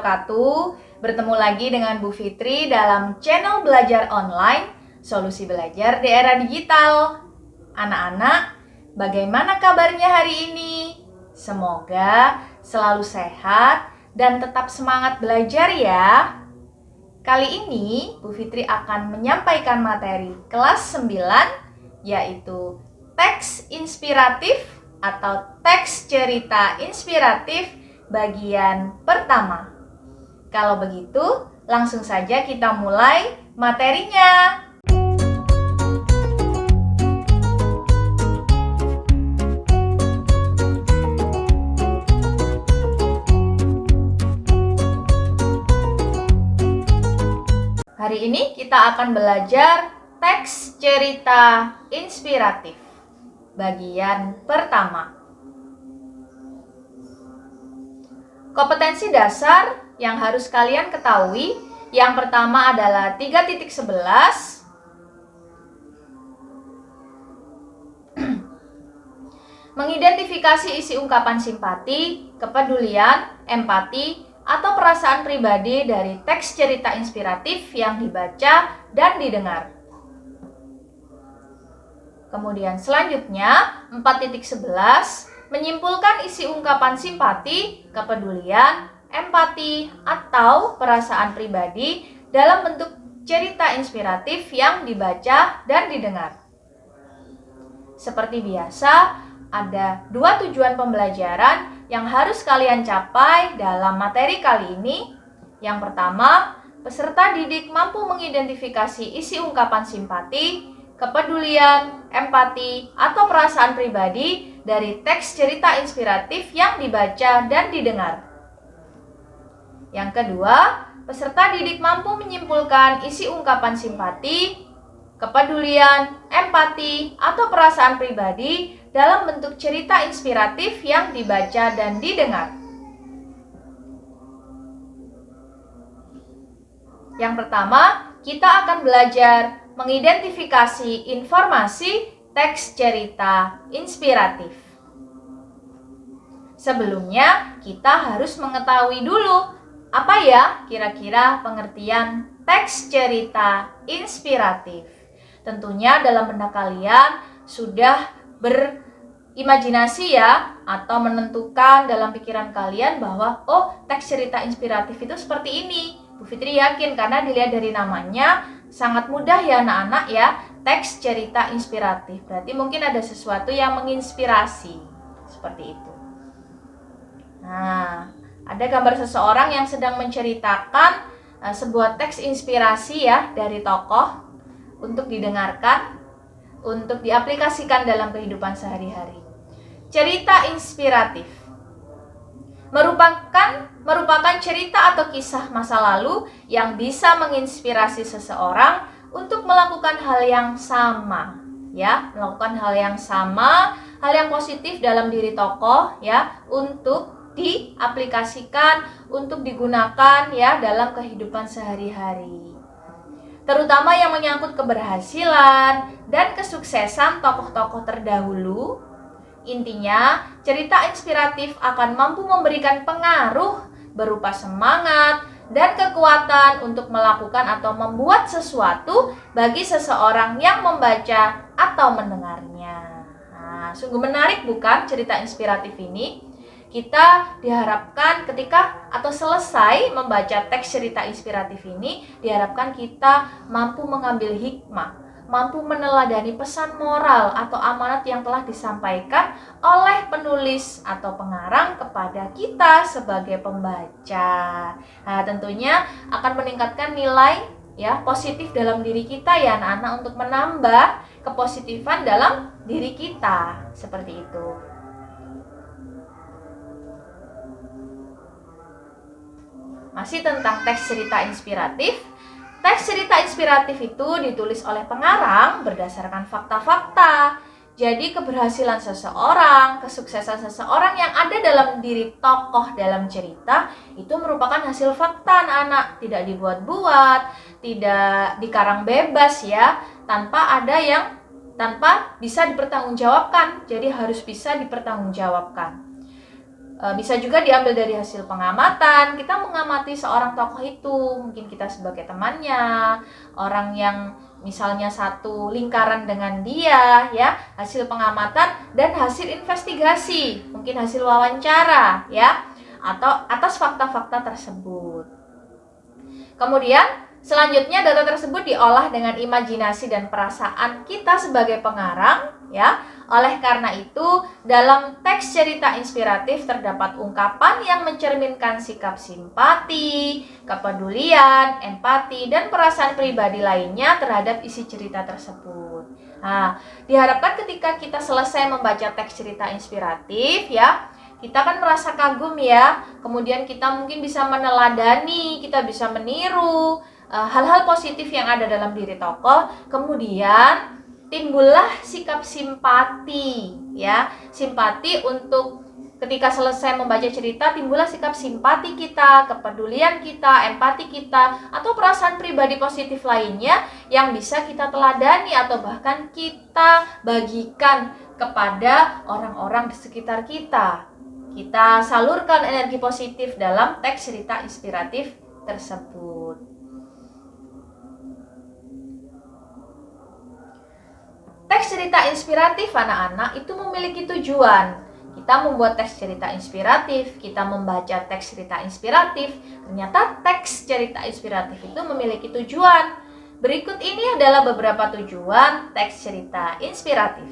wabarakatuh. Bertemu lagi dengan Bu Fitri dalam channel Belajar Online, Solusi Belajar di Era Digital. Anak-anak, bagaimana kabarnya hari ini? Semoga selalu sehat dan tetap semangat belajar ya. Kali ini Bu Fitri akan menyampaikan materi kelas 9, yaitu teks inspiratif atau teks cerita inspiratif bagian pertama. Kalau begitu, langsung saja kita mulai materinya. Hari ini kita akan belajar teks cerita inspiratif bagian pertama. Kompetensi dasar yang harus kalian ketahui, yang pertama adalah 3.11. Mengidentifikasi isi ungkapan simpati, kepedulian, empati, atau perasaan pribadi dari teks cerita inspiratif yang dibaca dan didengar. Kemudian selanjutnya 4.11 menyimpulkan isi ungkapan simpati, kepedulian, empati, atau perasaan pribadi dalam bentuk cerita inspiratif yang dibaca dan didengar. Seperti biasa, ada dua tujuan pembelajaran yang harus kalian capai dalam materi kali ini. Yang pertama, peserta didik mampu mengidentifikasi isi ungkapan simpati, kepedulian, empati, atau perasaan pribadi dari teks cerita inspiratif yang dibaca dan didengar. Yang kedua, peserta didik mampu menyimpulkan isi ungkapan simpati, kepedulian, empati, atau perasaan pribadi dalam bentuk cerita inspiratif yang dibaca dan didengar. Yang pertama, kita akan belajar mengidentifikasi informasi teks cerita inspiratif. Sebelumnya, kita harus mengetahui dulu apa ya kira-kira pengertian teks cerita inspiratif. Tentunya dalam benak kalian sudah berimajinasi ya, atau menentukan dalam pikiran kalian bahwa teks cerita inspiratif itu seperti ini. Bu Fitri yakin karena dilihat dari namanya sangat mudah ya anak-anak ya, teks cerita inspiratif. Berarti mungkin ada sesuatu yang menginspirasi, seperti itu. Nah, ada gambar seseorang yang sedang menceritakan sebuah teks inspirasi ya dari tokoh untuk didengarkan, untuk diaplikasikan dalam kehidupan sehari-hari. Cerita inspiratif merupakan cerita atau kisah masa lalu yang bisa menginspirasi seseorang untuk melakukan hal yang sama, ya, melakukan hal yang sama, hal yang positif dalam diri tokoh, ya, untuk diaplikasikan, untuk digunakan, ya, dalam kehidupan sehari-hari. Terutama yang menyangkut keberhasilan dan kesuksesan tokoh-tokoh terdahulu. Intinya, cerita inspiratif akan mampu memberikan pengaruh berupa semangat dan kekuatan untuk melakukan atau membuat sesuatu bagi seseorang yang membaca atau mendengarnya. Nah, sungguh menarik bukan cerita inspiratif ini? Kita diharapkan ketika atau selesai membaca teks cerita inspiratif ini, diharapkan kita mampu mengambil hikmah, mampu meneladani pesan moral atau amanat yang telah disampaikan oleh penulis atau pengarang kepada kita sebagai pembaca. Nah, tentunya akan meningkatkan nilai ya positif dalam diri kita ya anak-anak, untuk menambah kepositifan dalam diri kita, seperti itu. Masih tentang teks cerita inspiratif. Teks cerita inspiratif itu ditulis oleh pengarang berdasarkan fakta-fakta. Jadi keberhasilan seseorang, kesuksesan seseorang yang ada dalam diri tokoh dalam cerita itu merupakan hasil fakta anak-anak, tidak dibuat-buat, tidak dikarang bebas ya, tanpa bisa dipertanggungjawabkan. Jadi harus bisa dipertanggungjawabkan. Bisa juga diambil dari hasil pengamatan. Kita mengamati seorang tokoh itu, mungkin kita sebagai temannya, orang yang misalnya satu lingkaran dengan dia, ya, hasil pengamatan dan hasil investigasi, mungkin hasil wawancara, ya, atau atas fakta-fakta tersebut. Kemudian selanjutnya data tersebut diolah dengan imajinasi dan perasaan kita sebagai pengarang, ya. Oleh karena itu, dalam teks cerita inspiratif terdapat ungkapan yang mencerminkan sikap simpati, kepedulian, empati, dan perasaan pribadi lainnya terhadap isi cerita tersebut. Nah, diharapkan ketika kita selesai membaca teks cerita inspiratif, ya, kita kan merasa kagum ya, kemudian kita mungkin bisa meneladani, kita bisa meniru hal-hal positif yang ada dalam diri tokoh, kemudian timbullah sikap simpati, ya, simpati untuk ketika selesai membaca cerita, timbullah sikap simpati kita, kepedulian kita, empati kita, atau perasaan pribadi positif lainnya yang bisa kita teladani atau bahkan kita bagikan kepada orang-orang di sekitar kita. Kita salurkan energi positif dalam teks cerita inspiratif tersebut. Teks cerita inspiratif anak-anak itu memiliki tujuan. Kita membuat teks cerita inspiratif, kita membaca teks cerita inspiratif. Ternyata teks cerita inspiratif itu memiliki tujuan. Berikut ini adalah beberapa tujuan teks cerita inspiratif.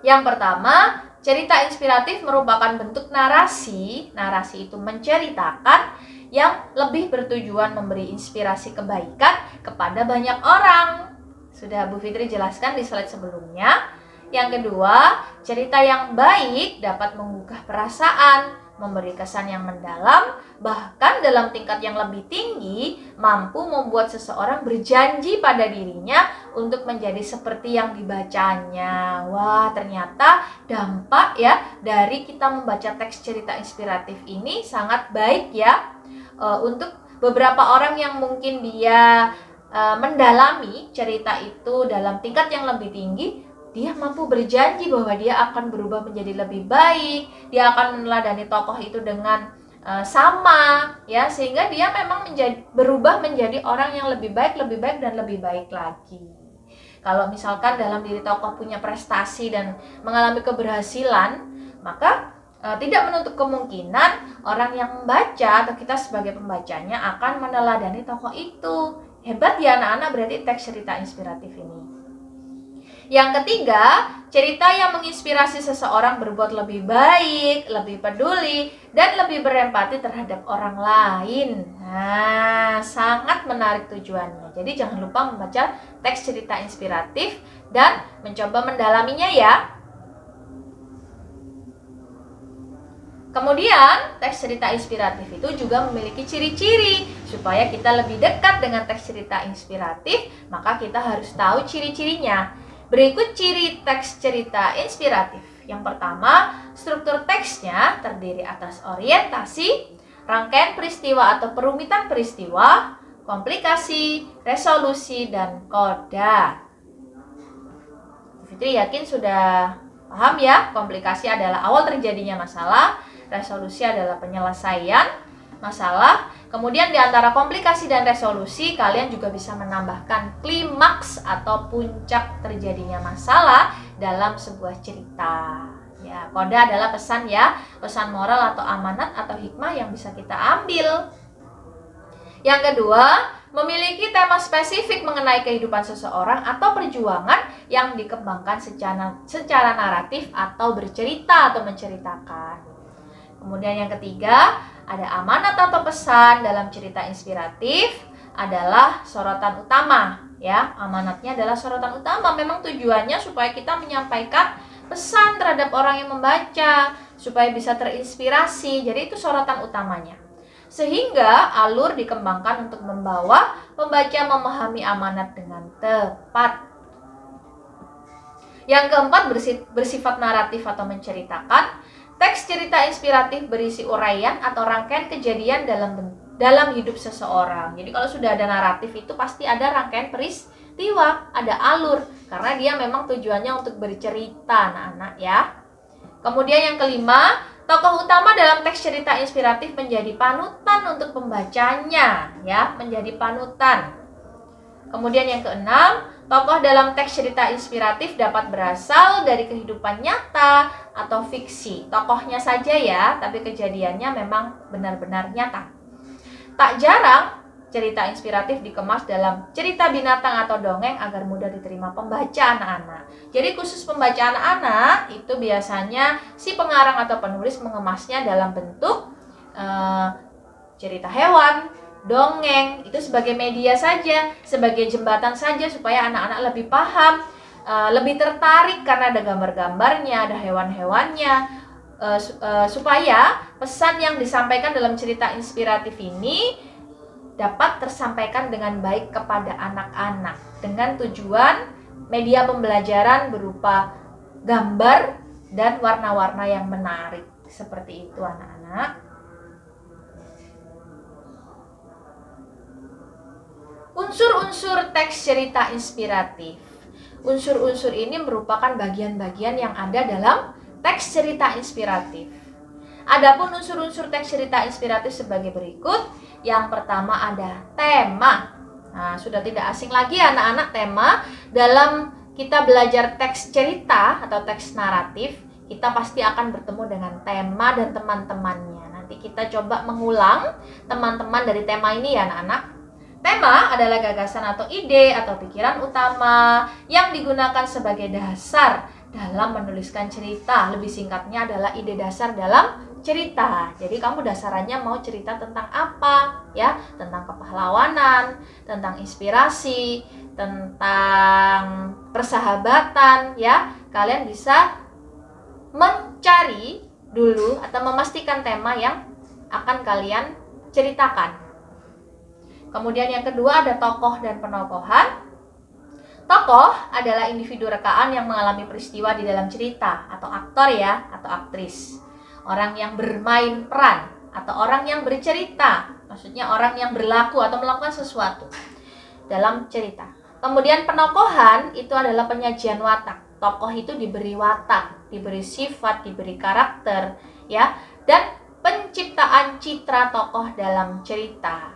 Yang pertama, cerita inspiratif merupakan bentuk narasi. Narasi itu menceritakan yang lebih bertujuan memberi inspirasi kebaikan kepada banyak orang. Sudah Bu Fitri jelaskan di slide sebelumnya. Yang kedua, cerita yang baik dapat menggugah perasaan, memberi kesan yang mendalam, bahkan dalam tingkat yang lebih tinggi, mampu membuat seseorang berjanji pada dirinya untuk menjadi seperti yang dibacanya. Wah, ternyata dampak ya dari kita membaca teks cerita inspiratif ini sangat baik ya. Untuk beberapa orang yang mungkin dia mendalami cerita itu dalam tingkat yang lebih tinggi, dia mampu berjanji bahwa dia akan berubah menjadi lebih baik, dia akan meneladani tokoh itu dengan sama, ya, sehingga dia memang berubah menjadi orang yang lebih baik dan lebih baik lagi. Kalau misalkan dalam diri tokoh punya prestasi dan mengalami keberhasilan, maka tidak menutup kemungkinan orang yang membaca atau kita sebagai pembacanya akan meneladani tokoh itu. Hebat ya anak-anak, berarti teks cerita inspiratif ini. Yang ketiga, cerita yang menginspirasi seseorang berbuat lebih baik, lebih peduli, dan lebih berempati terhadap orang lain. Nah, sangat menarik tujuannya. Jadi jangan lupa membaca teks cerita inspiratif dan mencoba mendalaminya ya. Kemudian, teks cerita inspiratif itu juga memiliki ciri-ciri. Supaya kita lebih dekat dengan teks cerita inspiratif, maka kita harus tahu ciri-cirinya. Berikut ciri teks cerita inspiratif. Yang pertama, struktur teksnya terdiri atas orientasi, rangkaian peristiwa atau perumitan peristiwa, komplikasi, resolusi, dan koda. Fitri yakin sudah paham ya, komplikasi adalah awal terjadinya masalah, resolusi adalah penyelesaian masalah. Kemudian di antara komplikasi dan resolusi, kalian juga bisa menambahkan klimaks atau puncak terjadinya masalah dalam sebuah cerita. Ya, koda adalah pesan ya, pesan moral atau amanat atau hikmah yang bisa kita ambil. Yang kedua, memiliki tema spesifik mengenai kehidupan seseorang atau perjuangan yang dikembangkan secara naratif atau bercerita atau menceritakan. Kemudian yang ketiga, ada amanat atau pesan dalam cerita inspiratif adalah sorotan utama. Ya, amanatnya adalah sorotan utama. Memang tujuannya supaya kita menyampaikan pesan terhadap orang yang membaca, supaya bisa terinspirasi. Jadi itu sorotan utamanya. Sehingga alur dikembangkan untuk membawa pembaca memahami amanat dengan tepat. Yang keempat, bersifat naratif atau menceritakan. Teks cerita inspiratif berisi uraian atau rangkaian kejadian dalam hidup seseorang. Jadi kalau sudah ada naratif itu pasti ada rangkaian peristiwa, ada alur. Karena dia memang tujuannya untuk bercerita anak-anak ya. Kemudian yang kelima, Tokoh utama dalam teks cerita inspiratif menjadi panutan untuk pembacanya, ya, menjadi panutan. Kemudian yang keenam, tokoh dalam teks cerita inspiratif dapat berasal dari kehidupan nyata atau fiksi. Tokohnya saja ya, tapi kejadiannya memang benar-benar nyata. Tak jarang cerita inspiratif dikemas dalam cerita binatang atau dongeng agar mudah diterima pembaca anak-anak. Jadi khusus pembaca anak-anak itu biasanya si pengarang atau penulis mengemasnya dalam bentuk cerita hewan, dongeng, itu sebagai media saja, sebagai jembatan saja supaya anak-anak lebih paham, lebih tertarik karena ada gambar-gambarnya, ada hewan-hewannya, supaya pesan yang disampaikan dalam cerita inspiratif ini dapat tersampaikan dengan baik kepada anak-anak dengan tujuan media pembelajaran berupa gambar dan warna-warna yang menarik. Seperti itu anak-anak. Unsur-unsur teks cerita inspiratif. Unsur-unsur ini merupakan bagian-bagian yang ada dalam teks cerita inspiratif. Adapun unsur-unsur teks cerita inspiratif sebagai berikut. Yang pertama ada tema. Nah, sudah tidak asing lagi anak-anak tema. Dalam kita belajar teks cerita atau teks naratif, kita pasti akan bertemu dengan tema dan teman-temannya. Nanti kita coba mengulang teman-teman dari tema ini ya anak-anak. Tema adalah gagasan atau ide atau pikiran utama yang digunakan sebagai dasar dalam menuliskan cerita. Lebih singkatnya adalah ide dasar dalam cerita. Jadi kamu dasarannya mau cerita tentang apa? Ya, tentang kepahlawanan, tentang inspirasi, tentang persahabatan, ya. Kalian bisa mencari dulu atau memastikan tema yang akan kalian ceritakan. Kemudian yang kedua ada tokoh dan penokohan. Tokoh adalah individu rekaan yang mengalami peristiwa di dalam cerita atau aktor ya, atau aktris. Orang yang bermain peran atau orang yang bercerita, maksudnya orang yang berlaku atau melakukan sesuatu dalam cerita. Kemudian penokohan itu adalah penyajian watak. Tokoh itu diberi watak, diberi sifat, diberi karakter, ya, dan penciptaan citra tokoh dalam cerita.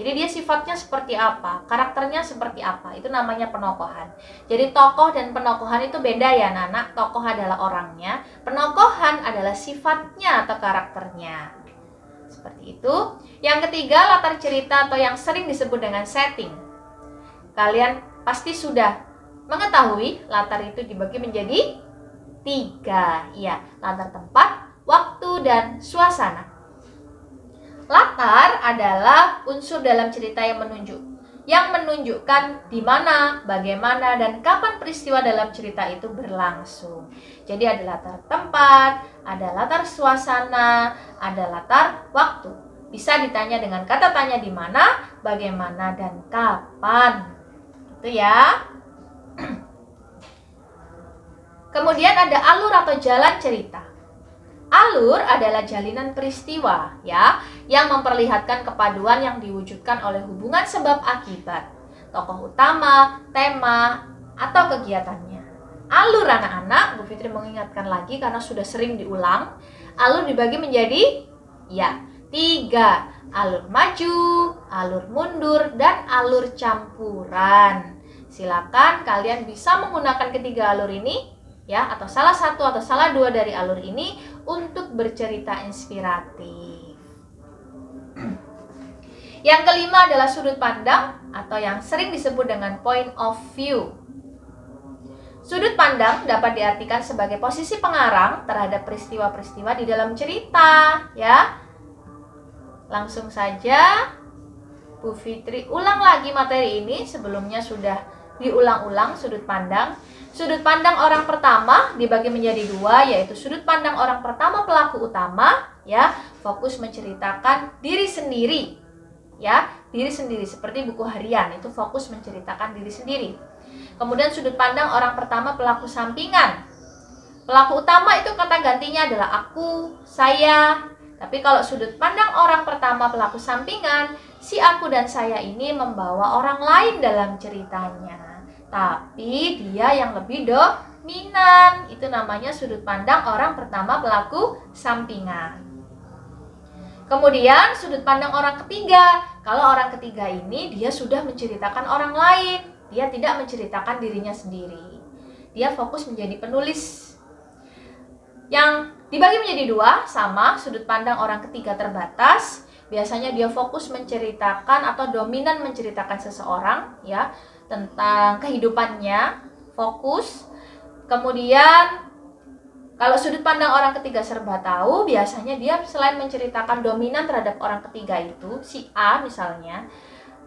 Jadi dia sifatnya seperti apa, karakternya seperti apa, itu namanya penokohan. Jadi tokoh dan penokohan itu beda ya anak-anak. Tokoh adalah orangnya, penokohan adalah sifatnya atau karakternya. Seperti itu. Yang ketiga, latar cerita atau yang sering disebut dengan setting. Kalian pasti sudah mengetahui latar itu dibagi menjadi 3. Ya, latar tempat, waktu, dan suasana. Latar adalah unsur dalam cerita yang menunjukkan di mana, bagaimana, dan kapan peristiwa dalam cerita itu berlangsung. Jadi ada latar tempat, ada latar suasana, ada latar waktu. Bisa ditanya dengan kata tanya di mana, bagaimana, dan kapan. Itu ya. Kemudian ada alur atau jalan cerita. Alur adalah jalinan peristiwa ya, yang memperlihatkan kepaduan yang diwujudkan oleh hubungan sebab akibat, tokoh utama, tema, atau kegiatannya. Alur anak-anak, Bu Fitri mengingatkan lagi karena sudah sering diulang. Alur dibagi menjadi 3. Alur maju, alur mundur, dan alur campuran. Silakan kalian bisa menggunakan ketiga alur ini ya, atau salah satu atau salah 2 dari alur ini untuk bercerita inspiratif. Yang kelima adalah sudut pandang atau yang sering disebut dengan point of view. Sudut pandang dapat diartikan sebagai posisi pengarang terhadap peristiwa-peristiwa di dalam cerita, ya. Langsung saja Bu Fitri ulang lagi materi ini, sebelumnya sudah diulang-ulang sudut pandang. Sudut pandang orang pertama dibagi menjadi 2, yaitu sudut pandang orang pertama pelaku utama, ya, fokus menceritakan diri sendiri, ya, diri sendiri seperti buku harian itu fokus menceritakan diri sendiri. Kemudian sudut pandang orang pertama pelaku sampingan. Pelaku utama itu kata gantinya adalah aku, saya. Tapi kalau sudut pandang orang pertama pelaku sampingan, si aku dan saya ini membawa orang lain dalam ceritanya. Tapi dia yang lebih dominan. dominan. Itu namanya sudut pandang orang pertama pelaku sampingan. Kemudian sudut pandang orang ketiga. Kalau orang ketiga ini dia sudah menceritakan orang lain. Dia tidak menceritakan dirinya sendiri. Dia fokus menjadi penulis. Yang dibagi menjadi dua, sama sudut pandang orang ketiga terbatas. Biasanya dia fokus menceritakan atau dominan menceritakan seseorang ya, tentang kehidupannya, fokus. Kemudian kalau sudut pandang orang ketiga serba tahu, biasanya dia selain menceritakan dominan terhadap orang ketiga itu, si A misalnya,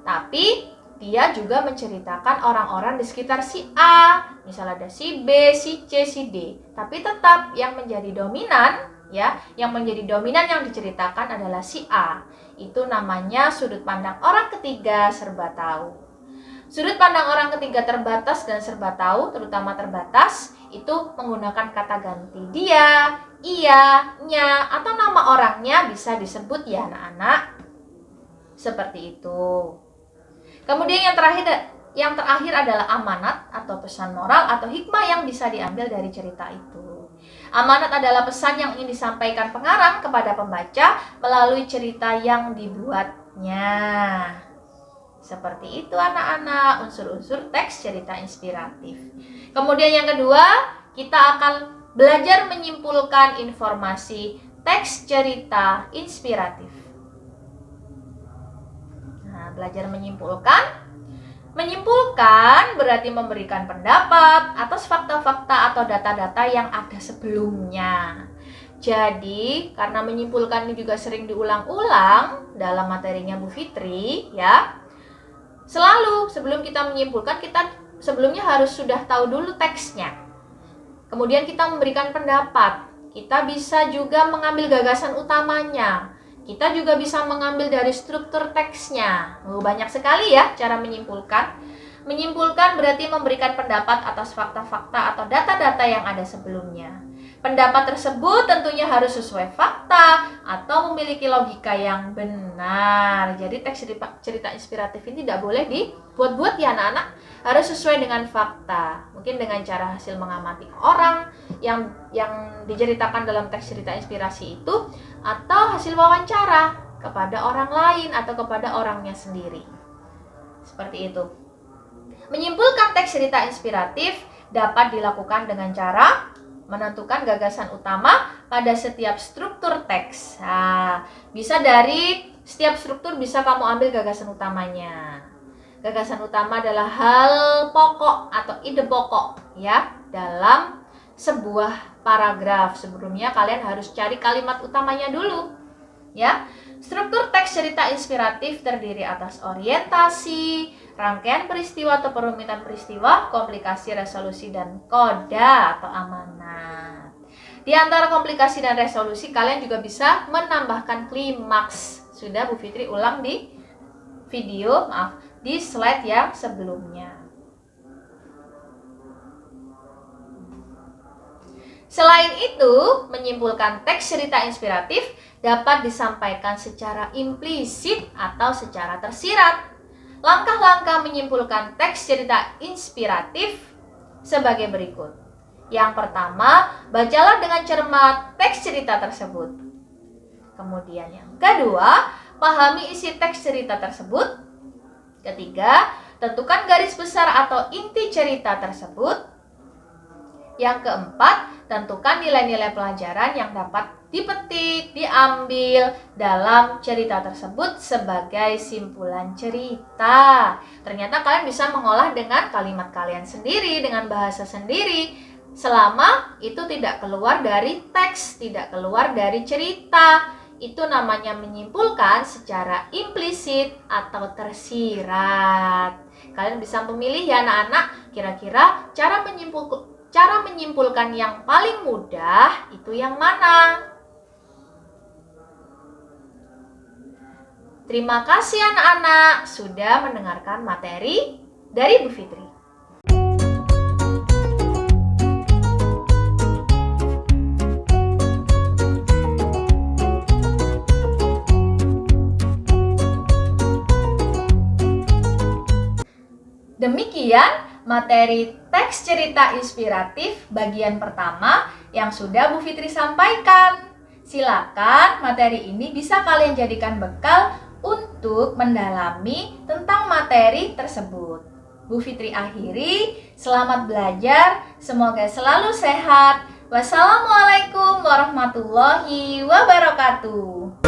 tapi dia juga menceritakan orang-orang di sekitar si A. Misalnya ada si B, si C, si D. Tapi tetap yang menjadi dominan ya, yang menjadi dominan yang diceritakan adalah si A. Itu namanya sudut pandang orang ketiga serba tahu. Sudut pandang orang ketiga terbatas dan serba tahu, terutama terbatas, itu menggunakan kata ganti dia, ia, nya, atau nama orangnya bisa disebut ya anak-anak. Seperti itu. Kemudian yang terakhir adalah amanat atau pesan moral atau hikmah yang bisa diambil dari cerita itu. Amanat adalah pesan yang ingin disampaikan pengarang kepada pembaca melalui cerita yang dibuatnya. Seperti itu anak-anak, unsur-unsur teks cerita inspiratif. Kemudian yang kedua, kita akan belajar menyimpulkan informasi teks cerita inspiratif. Nah, belajar menyimpulkan. Menyimpulkan berarti memberikan pendapat atas fakta-fakta atau data-data yang ada sebelumnya. Jadi, karena menyimpulkan ini juga sering diulang-ulang dalam materinya Bu Fitri, ya. Selalu sebelum kita menyimpulkan, kita sebelumnya harus sudah tahu dulu teksnya. Kemudian kita memberikan pendapat. Kita bisa juga mengambil gagasan utamanya. Kita juga bisa mengambil dari struktur teksnya. Banyak sekali ya cara menyimpulkan. Menyimpulkan berarti memberikan pendapat atas fakta-fakta atau data-data yang ada sebelumnya. Pendapat tersebut tentunya harus sesuai fakta atau memiliki logika yang benar. Jadi teks cerita inspiratif ini tidak boleh dibuat-buat ya anak-anak. Harus sesuai dengan fakta. Mungkin dengan cara hasil mengamati orang yang diceritakan dalam teks cerita inspirasi itu, atau hasil wawancara kepada orang lain atau kepada orangnya sendiri. Seperti itu. Menyimpulkan teks cerita inspiratif dapat dilakukan dengan cara menentukan gagasan utama pada setiap struktur teks. Nah, bisa dari setiap struktur bisa kamu ambil gagasan utamanya. Gagasan utama adalah hal pokok atau ide pokok ya dalam sebuah paragraf. Sebelumnya kalian harus cari kalimat utamanya dulu. Ya. Struktur teks cerita inspiratif terdiri atas orientasi, rangkaian peristiwa atau perumitan peristiwa, komplikasi, resolusi, dan koda atau amanat. Di antara komplikasi dan resolusi, kalian juga bisa menambahkan klimaks. Sudah Bu Fitri ulang di video, di slide yang sebelumnya. Selain itu, menyimpulkan teks cerita inspiratif dapat disampaikan secara implisit atau secara tersirat. Langkah-langkah menyimpulkan teks cerita inspiratif sebagai berikut. Yang pertama, bacalah dengan cermat teks cerita tersebut. Kemudian yang kedua, pahami isi teks cerita tersebut. Ketiga, tentukan garis besar atau inti cerita tersebut. Yang keempat, tentukan nilai-nilai pelajaran yang dapat dipetik, diambil dalam cerita tersebut sebagai simpulan cerita. Ternyata kalian bisa mengolah dengan kalimat kalian sendiri, dengan bahasa sendiri, selama itu tidak keluar dari teks, tidak keluar dari cerita. Itu namanya menyimpulkan secara implisit atau tersirat. Kalian bisa memilih ya anak-anak, kira-kira cara menyimpulkan yang paling mudah itu yang mana? Terima kasih anak-anak sudah mendengarkan materi dari Bu Fitri. Demikian materi teks cerita inspiratif bagian pertama yang sudah Bu Fitri sampaikan. Silakan materi ini bisa kalian jadikan bekal untuk mendalami tentang materi tersebut. Bu Fitri akhiri, selamat belajar, semoga selalu sehat. Wassalamualaikum warahmatullahi wabarakatuh.